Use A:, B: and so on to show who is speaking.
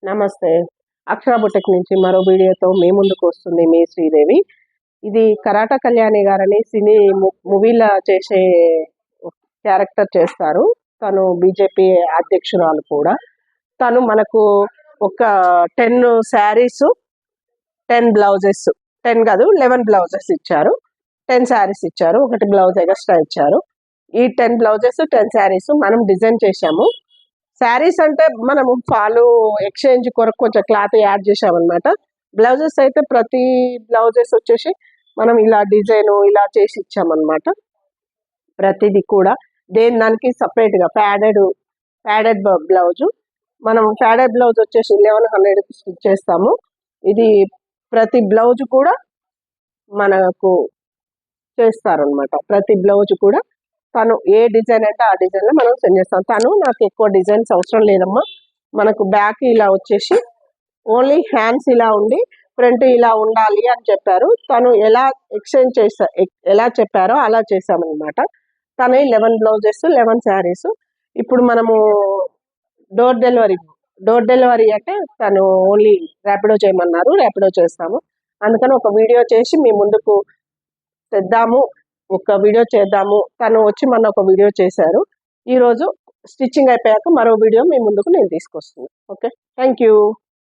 A: నమస్తే. అక్షర బుటెక్ నుంచి మరో వీడియోతో మీ ముందుకు వస్తుంది మీ శ్రీదేవి. ఇది కరాట కళ్యాణి గారని సినీ మూవీల చేసే క్యారెక్టర్ చేస్తారు. తను బీజేపీ అధ్యక్షురాలు కూడా. తను మనకు ఒక 10 శారీస్ 10 బ్లౌజెస్ 10 కాదు 11 బ్లౌజెస్ ఇచ్చారు. 10 శారీస్ ఇచ్చారు. ఒకటి బ్లౌజ్ ఎక్స్ట్రా ఇచ్చారు. ఈ 10 బ్లౌజెస్ 10 శారీస్ మనం డిజైన్ చేశాము. శారీస్ అంటే మనము ఫాలు ఎక్స్చేంజ్ కొరకు కొంచెం క్లాత్ యాడ్ చేసామన్నమాట. బ్లౌజెస్ అయితే ప్రతి బ్లౌజెస్ వచ్చేసి మనం ఇలా డిజైన్ ఇలా చేసి ఇచ్చామన్నమాట. ప్రతిదీ కూడా దానికి సపరేట్గా ప్యాడెడ్ బ్లౌజు. మనం ప్యాడెడ్ బ్లౌజ్ వచ్చేసి 1100 స్టిచ్ చేస్తాము. ఇది ప్రతి బ్లౌజ్ కూడా మనకు చేస్తారనమాట. ప్రతి బ్లౌజ్ కూడా తను ఏ డిజైన్ అంటే ఆ డిజైన్లో మనం సెండ్ చేస్తాం. తను నాకు ఎక్కువ డిజైన్స్ అవసరం లేదమ్మా, మనకు బ్యాక్ ఇలా వచ్చేసి ఓన్లీ హ్యాండ్స్ ఇలా ఉండి ఫ్రంట్ ఇలా ఉండాలి అని చెప్పారు. తను ఎలా ఎలా చెప్పారో అలా చేసామన్నమాట. తను 11 బ్లౌజెస్ 11 శారీస్. ఇప్పుడు మనము డోర్ డెలివరీ అంటే తను ఓన్లీ ర్యాపిడో చేయమన్నారు, ర్యాపిడో చేస్తాము. అందుకని ఒక వీడియో చేసి మీ ముందుకు తెద్దాము, ఒక వీడియో చేద్దాము. తను వచ్చి మన ఒక వీడియో చేశారు. ఈరోజు స్టిచ్చింగ్ అయిపోయాక మరో వీడియో మీ ముందుకు నేను తీసుకొస్తున్నాను. Okay, thank you.